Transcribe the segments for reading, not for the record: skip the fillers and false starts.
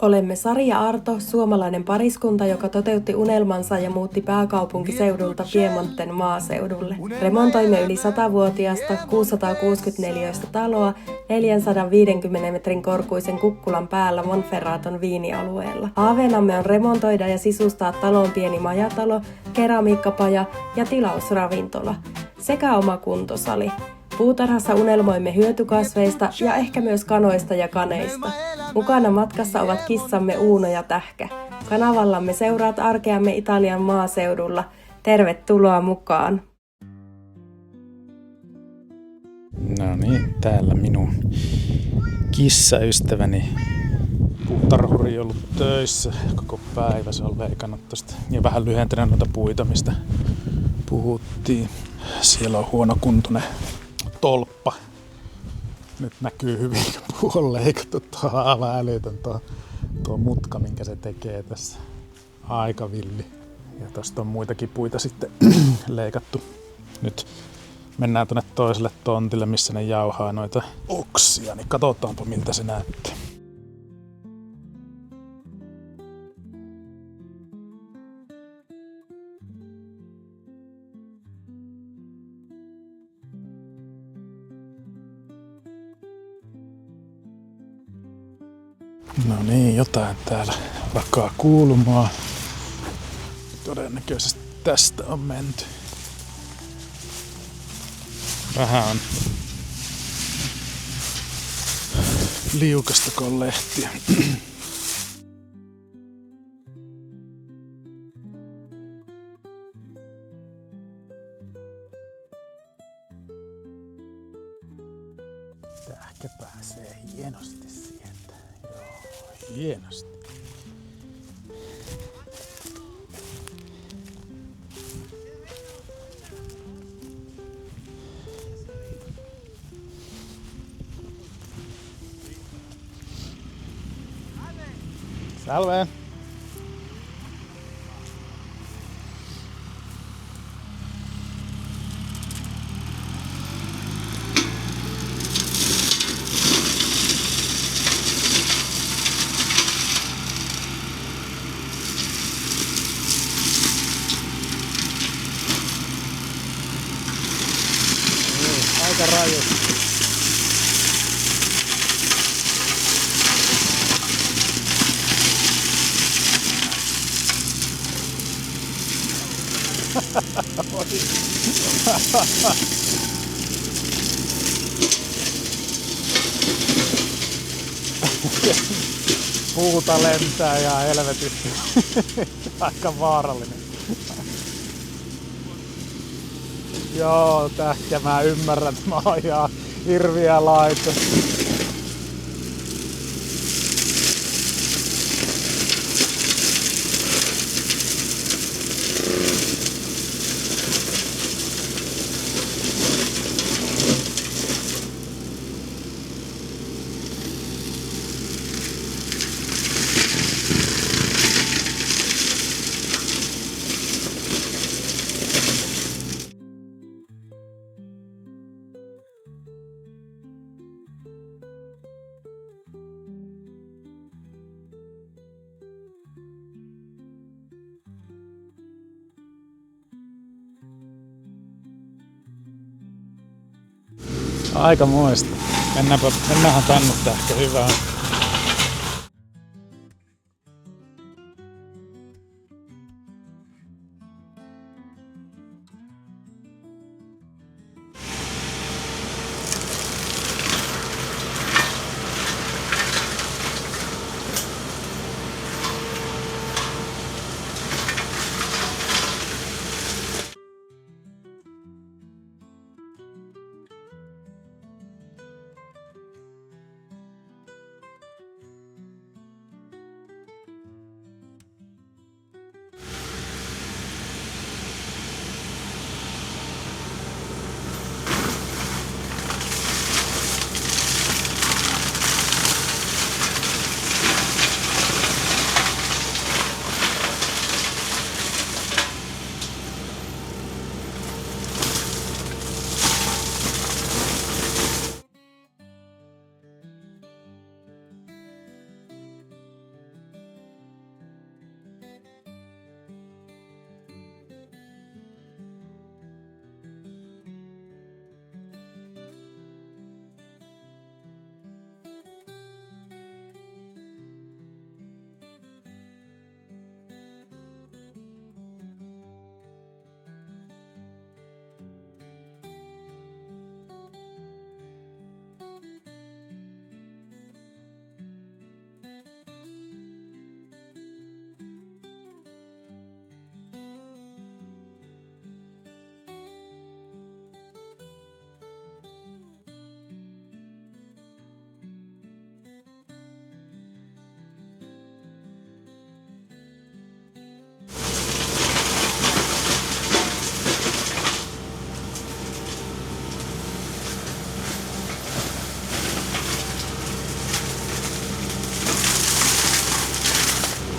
Olemme Sari ja Arto, suomalainen pariskunta, joka toteutti unelmansa ja muutti pääkaupunkiseudulta Piemonten maaseudulle. Remontoimme yli 100-vuotiasta 664 taloa 450 metrin korkuisen kukkulan päällä Monferraton viinialueella. Haaveenamme on remontoida ja sisustaa talon pieni majatalo, keramiikkapaja ja tilausravintola sekä oma kuntosali. Puutarhassa unelmoimme hyötykasveista ja ehkä myös kanoista ja kaneista. Mukana matkassa ovat kissamme Uuno ja Tähkä. Kanavallamme seuraat arkeamme Italian maaseudulla. Tervetuloa mukaan! No niin, täällä minun kissaystäväni puutarhuri on ollut töissä koko päivä. Se on leikannut tosta ja vähän lyhentänyt noita puita, mistä puhuttiin. Siellä on huonokuntoinen tolppa. Nyt näkyy hyvin, kun puu on leikattu. Tuo on aivan älytön tuo mutka, minkä se tekee tässä. Aika villi. Ja tosta on muitakin puita sitten leikattu. Nyt mennään tuonne toiselle tontille, missä ne jauhaa noita oksia. Niin katsotaanpa, miltä se näyttää. No niin, jotain täällä alkaa kuulumaan. Todennäköisesti tästä on menty. Vähän on liukasta, kun on lehtiä. Tähkä pääsee hienosti sieltä. Joo, hienosti. Salve! Aika raju. Puuta lentää ja helvetisti. Aika vaarallinen. Joo, Tähkä, mä ymmärrän, että mä oon ihan hirviä laito. Aika moista. Mennäänhän tänne, Tähkä, hyvä on.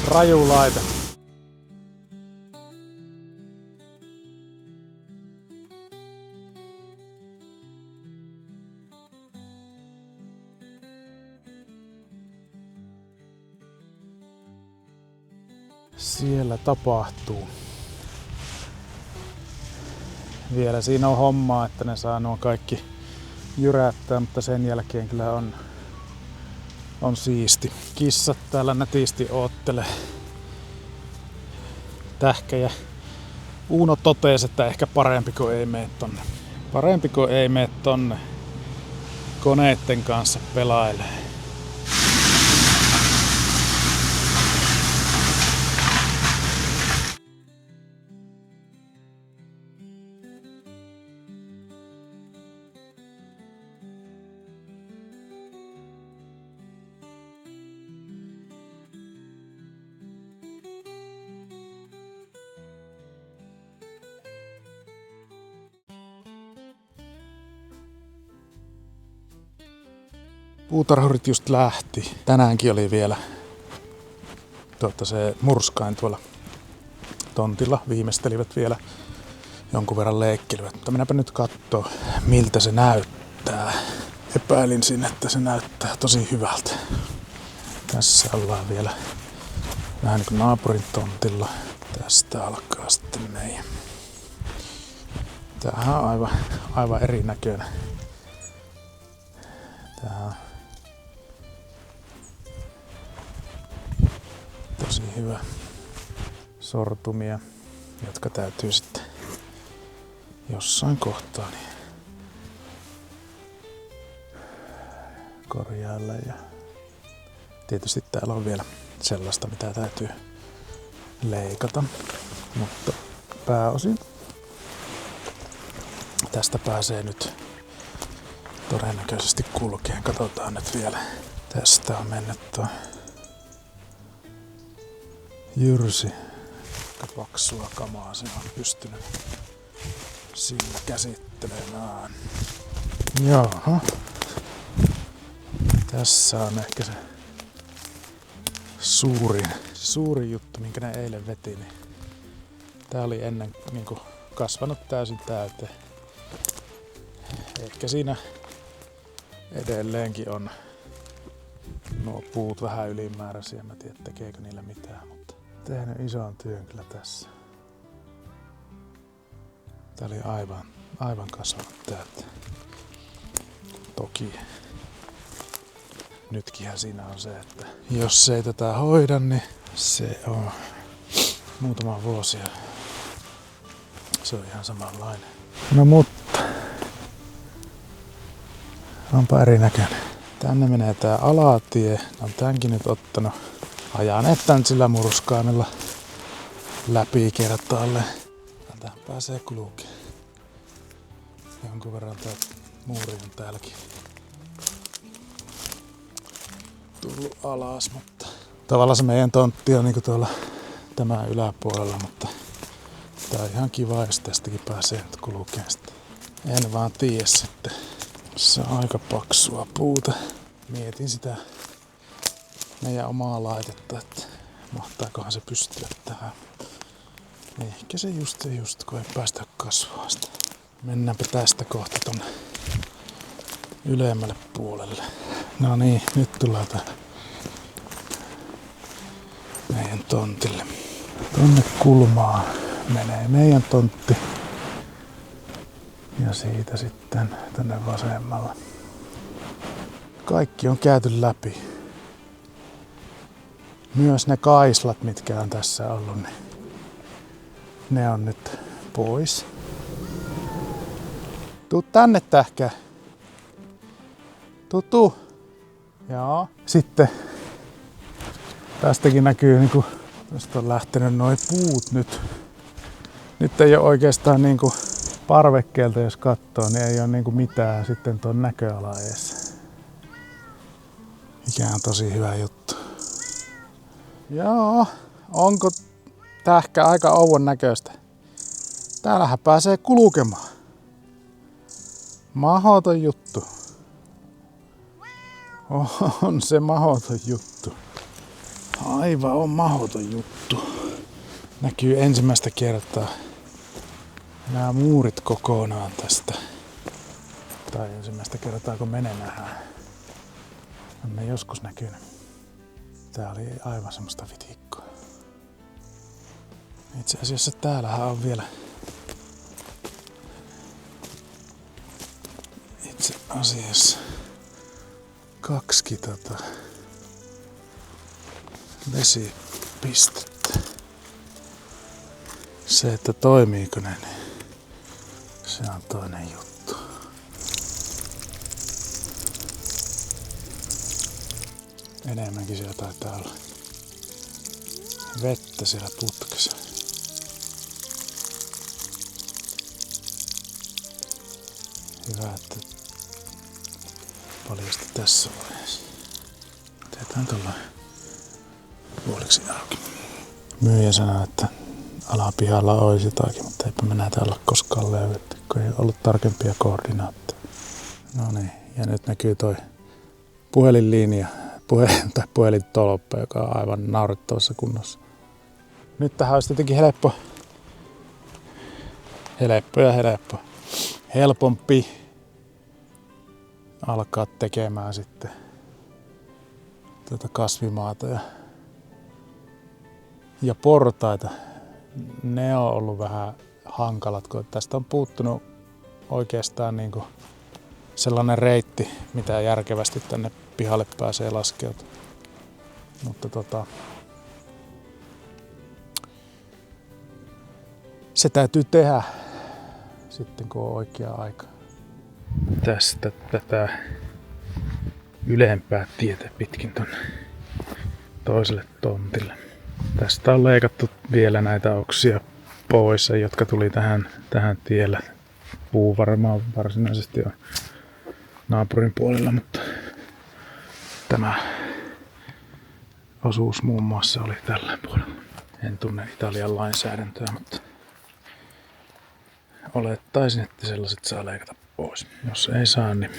Raju laite. Siellä tapahtuu. Vielä siinä on hommaa, että ne saa nuo kaikki jyrättää, mutta sen jälkeen kyllä on siisti. Kissat täällä nätisti oottelee. Tähkä ja Uuno totesi, että ehkä parempi kuin ei mene tonne. Parempi kuin ei mene tonne koneitten kanssa pelailee. Puutarhurit just lähti. Tänäänkin oli vielä se murskain tuolla tontilla. Viimeistelivät vielä jonkun verran leikkelivät. Mutta minäpä nyt katsoo, miltä se näyttää. Epäilin, että se näyttää tosi hyvältä. Tässä ollaan vielä vähän niin kuin naapurin tontilla. Tästä alkaa sitten meidän. Tämähän on aivan erinäköinen. Tää on tosi hyvä sortumia, jotka täytyy sitten jossain kohtaa niin korjailla. Ja tietysti täällä on vielä sellaista, mitä täytyy leikata, mutta pääosin tästä pääsee nyt todennäköisesti kulkeen. Katsotaan nyt vielä. Tästä on mennyt tuo jyrsi. Aika paksua kamaa se on pystynyt sillä käsittelemään. Jaha. Tässä on ehkä se suurin juttu, minkä ne eilen veti. Niin tää oli ennen niin kasvanut täysin täyteen. Ehkä siinä edelleenkin on nuo puut vähän ylimääräisiä. Mä tiedän, tekeekö niillä mitään, mutta tehnyt ison työn kyllä tässä. Tää oli aivan kasvanut täältä. Toki nytkinhän siinä on se, että jos ei tätä hoida, niin se on muutama vuosi ja se on ihan samanlainen. No mutta onpa erinäköinen. Tänne menee tää alatie. On tämänkin nyt ottanut. Ajaneet tän sillä murskaimella läpi kertaalle. Täältä pääsee kulkemaan. Jonkun verran tää muuri on täälläkin tullut alas, mutta tavallaan se meidän tontti on niinku tuolla tämän yläpuolella, mutta tää on ihan kiva, jos tästäkin pääsee nyt kulkemaan sitten. En vaan tiedä sitten. Se on aika paksua puuta. Mietin sitä meidän omaa laitetta, että mahtaakohan se pystyä tähän. Ehkä se just kun ei päästä kasvaa sitä. Mennäänpä tästä kohta tonne ylemmälle puolelle. No niin, nyt tullaan meidän tontille. Tonne kulmaan menee meidän tontti. Ja siitä sitten tänne vasemmalla. Kaikki on käyty läpi. Myös ne kaislat, mitkä on tässä ollut, niin ne on nyt pois. Tuu tänne, Tähkä. Tuu. Joo. Sitten tästäkin näkyy, niinku, tästä on lähtenyt noi puut nyt. Nyt ei ole oikeastaan niinku parvekkeelta, jos katsoo, niin ei ole niinku mitään sitten tuon näköala eessä. Mikä on tosi hyvä juttu. Joo, onko Tähkä aika ouvon näköistä? Täällähän pääsee kulkemaan. Mahoton juttu. On se mahoton juttu. Aivan on mahdoton juttu. Näkyy ensimmäistä kertaa nämä muurit kokonaan tästä. Tai ensimmäistä kertaa kun menee nähdään. On ne joskus näkynyt. Tää oli aivan semmoista vitikkoa. Itse asiassa täällähän on vielä itse asiassa 2 vesipistettä. Se, että toimiiko ne, niin se on toinen juttu. Enemmänkin siellä taitaa olla vettä siellä putkessa. Hyvä, että paljasti tässä vaiheessa. Teetään tuolla puoliksi auki. Myyjä sanoi, että alapihalla olisi jotakin, mutta eipä me näitä olla koskaan löydetty, kun ei ollut tarkempia koordinaatteja. No niin, ja nyt näkyy toi puhelinlinja, tai puhelintolppa, joka on aivan naurettavassa kunnossa. Nyt tähän olisi tietenkin helpompi alkaa tekemään sitten tätä kasvimaata ja portaita. Ne on ollut vähän hankalat, kun tästä on puuttunut oikeastaan niin kuin sellainen reitti, mitä järkevästi tänne pihalle pääsee laskeutumaan. Mutta se täytyy tehdä sitten, kun on oikea aika. Tästä tätä ylempää tietä pitkin tonne toiselle tontille. Tästä on leikattu vielä näitä oksia pois, jotka tuli tähän tielle. Puu varmaan varsinaisesti on naapurin puolella, mutta tämä osuus muun muassa oli tällä puolella. En tunne Italian lainsäädäntöä, mutta olettaisin, että sellaiset saa leikata pois. Jos ei saa, niin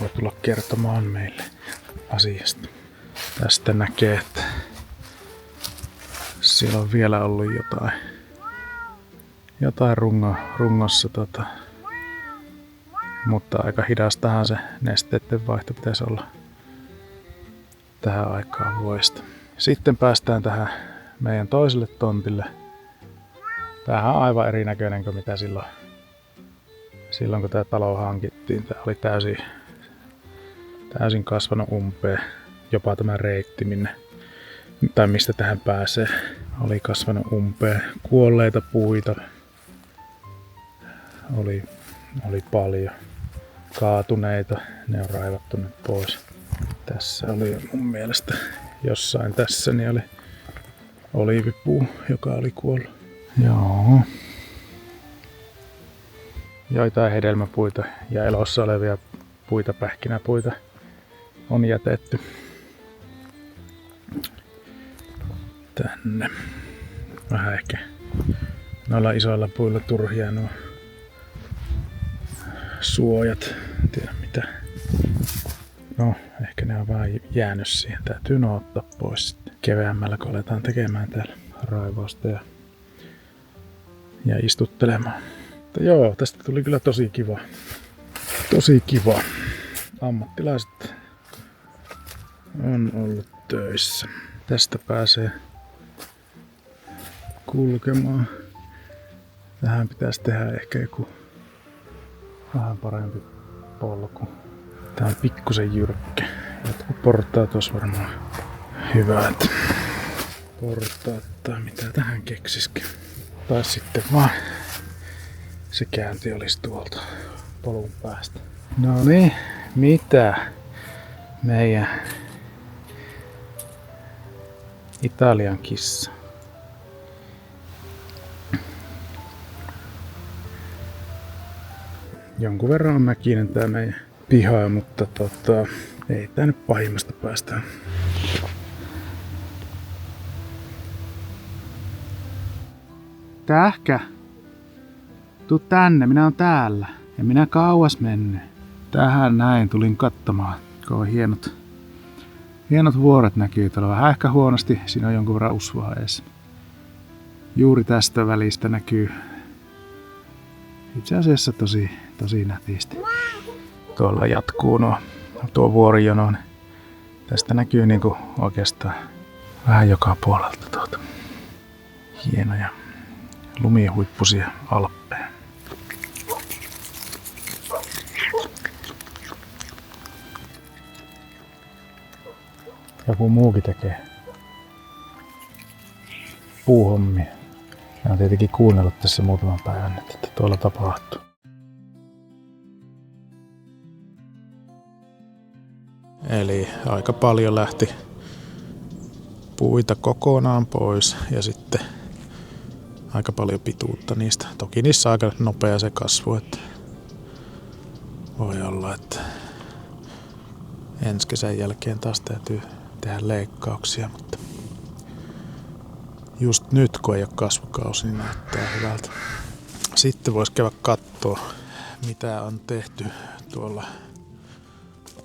voi tulla kertomaan meille asiasta. Tästä näkee, että siellä on vielä ollut jotain rungossa, mutta aika hidastahan se nesteiden vaihto pitäisi olla tähän aikaan vuodesta. Sitten päästään tähän meidän toiselle tontille. Tämähän on aivan erinäköinen kuin mitä silloin kun tämä talo hankittiin. Tämä oli täysin kasvanut umpeen. Jopa tämä reitti, mistä tähän pääsee, oli kasvanut umpeen. Kuolleita puita oli paljon. Kaatuneita, ne on raivattu nyt pois. Tässä oli mun mielestä jossain tässä niin oli oliivipuu, joka oli kuollut. Joo. Joitain hedelmäpuita ja elossa olevia puita, pähkinäpuita on jätetty tänne. Vähän ehkä noilla isoilla puilla turhia nuo suojat. En tiedä mitä. No, ehkä ne on vähän jäänyt siihen. Täytyy nuo ottaa pois sitten keväämmällä, kun aletaan tekemään täällä raivausta ja istuttelemaan. Mutta joo, tästä tuli kyllä tosi kiva. Tosi kiva. Ammattilaiset on ollut töissä. Tästä pääsee kulkemaan. Tähän pitäisi tehdä ehkä joku vähän parempi polku. Tää on pikkusen jyrkkä. Jotkut portaat olisi varmaan hyvät. Portaat tai mitä tähän keksisikö. Tai sitten vaan se käänti olisi tuolta polun päästä. No niin, mitä meidän Italian kissa? Jonkun verran on mäkinen tää meidän piha, mutta ei tää nyt pahimmasta päästä. Tähkä! Tuu tänne, minä oon täällä. Ja minä kauas mennyt. Tähän näin tulin katsomaan, kun on Hienot vuoret näkyy tuolla. Vähän ehkä huonosti. Siinä on jonkun verran usvaa edes. Juuri tästä välistä näkyy itse asiassa tosi nätisti. Tuolla jatkuu tuo vuorijono. Tästä näkyy niinku oikeastaan vähän joka puolelta tuota. Hienoja lumihuippuisia alppeja. Joku muukin tekee puuhommia. Mä oon tietenkin kuunnellut tässä muutaman päivän, että tuolla tapahtuu. Eli aika paljon lähti puita kokonaan pois ja sitten aika paljon pituutta niistä. Toki niissä on aika nopea se kasvu, että voi olla, että ensi kesän jälkeen taas täytyy tehdä leikkauksia, mutta just nyt kun ei ole kasvukausi, niin näyttää hyvältä. Sitten voisi käydä katsoa, mitä on tehty tuolla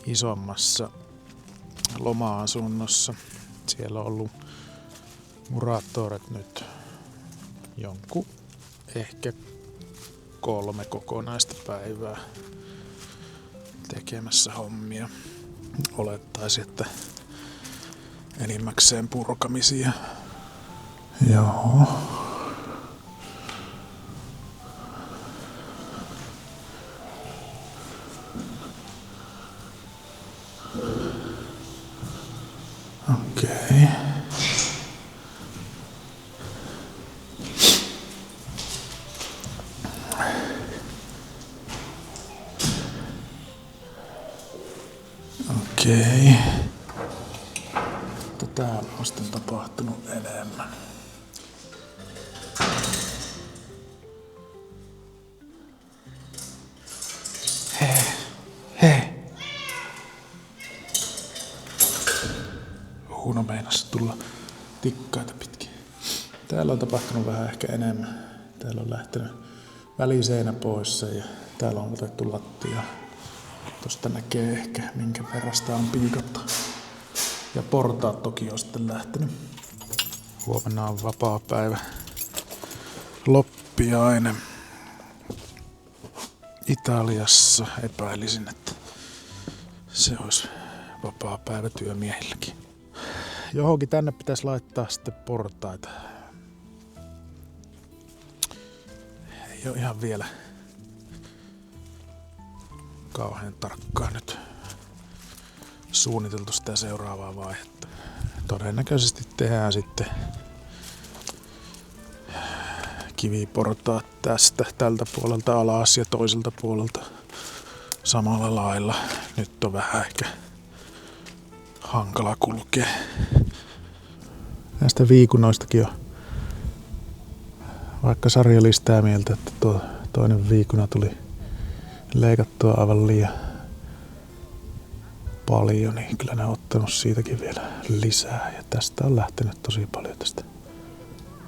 isommassa loma-asunnossa. Siellä on ollut muratoret nyt jonkun ehkä 3 kokonaista päivää tekemässä hommia. Olettaisin, että enimmäkseen purkamisia. Joo. Okei. Okei. Täällä on sitten tapahtunut enemmän. Hei. Huuno meinasi tulla tikkaita pitkin. Täällä on tapahtunut vähän ehkä enemmän. Täällä on lähtenyt väliseinä pois ja täällä on otettu lattia. Tosta näkee ehkä minkä verran sitä on piikattu. Ja portaat toki on sitten lähtenyt. Huomenna on vapaa päivä. Loppiainen. Italiassa epäilisin, että se olisi vapaa päivä työmiehilläkin. Johonkin tänne pitäisi laittaa sitten portaita. Ei ole ihan vielä kauhean tarkkaan nyt suunniteltu sitä seuraavaa vaihetta. Todennäköisesti tehdään sitten kiviportaat tältä puolelta alas ja toiselta puolelta samalla lailla. Nyt on vähän ehkä hankala kulkea. Näistä viikunoistakin on, vaikka Sari oli sitä mieltä, että tuo toinen viikuna tuli leikattua aivan liian paljon, niin kyllä ne on ottanut siitäkin vielä lisää. Ja tästä on lähtenyt tosi paljon tästä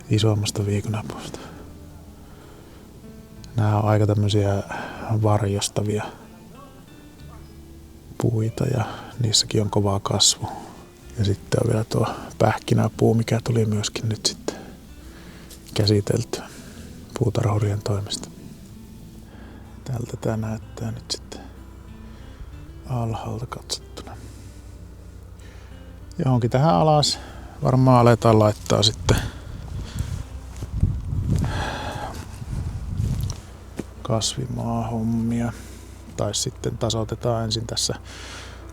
isommasta viikunapuusta. Nämä on aika tämmöisiä varjostavia puita ja niissäkin on kovaa kasvu. Ja sitten on vielä tuo pähkinäpuu, mikä tuli myöskin nyt sitten käsitelty puutarhurien toimesta. Tältä tää näyttää nyt sitten alhaalta katsottuna. Johonkin tähän alas varmaan aletaan laittaa sitten kasvimaahommia. Tai sitten tasoitetaan ensin tässä.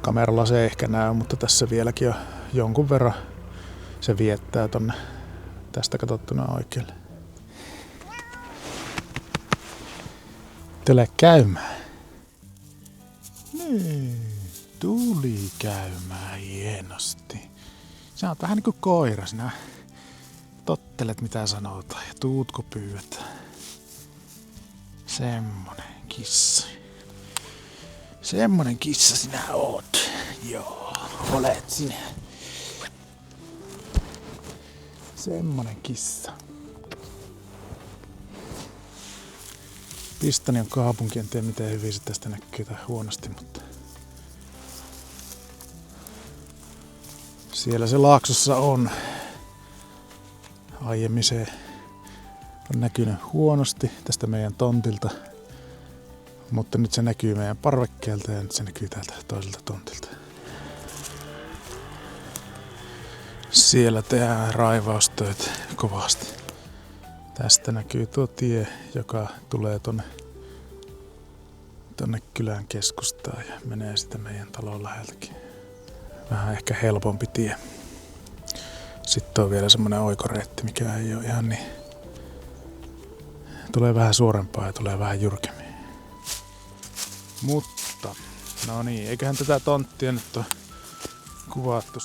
Kameralla se ei ehkä näy, mutta tässä vieläkin on jonkun verran se viettää tonne tästä katsottuna oikealle. Tule käymään. Tuli käymään hienosti. Sä oot vähän niinku koira, sinä tottelet mitä sanotaan ja tuutko pyydät. Semmonen kissa. Semmonen kissa sinä oot. Joo, olet sinä. Semmonen kissa. Pistani on kaupunki, en tiedä miten hyvin se tästä näkyy tai huonosti, mutta Siellä se laaksossa on. Aiemmin se on näkynyt huonosti tästä meidän tontilta, mutta nyt se näkyy meidän parvekkeelta ja nyt se näkyy täältä toiselta tontilta. Siellä tehdään raivaustöitä kovasti. Tästä näkyy tuo tie, joka tulee tonne kylän keskustaan ja menee sitä meidän talon läheltäkin. Vähän ehkä helpompi tie. Sitten on vielä semmonen oikoreitti, mikä ei ole ihan niin. Tulee vähän suorempaa ja tulee vähän jyrkemmin. Mutta, no niin, eiköhän tätä tonttia nyt ole kuvattu.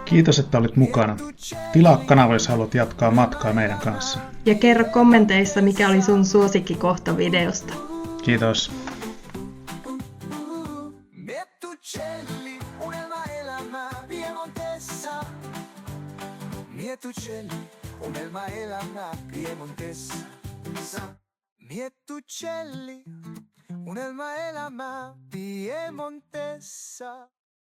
Kiitos, että olit mukana. Tilaa kanava, jos haluat jatkaa matkaa meidän kanssa. Ja kerro kommenteissa, mikä oli sun suosikkikohta videosta. Kiitos. Miettucelli, unelma elämää Piemontessa.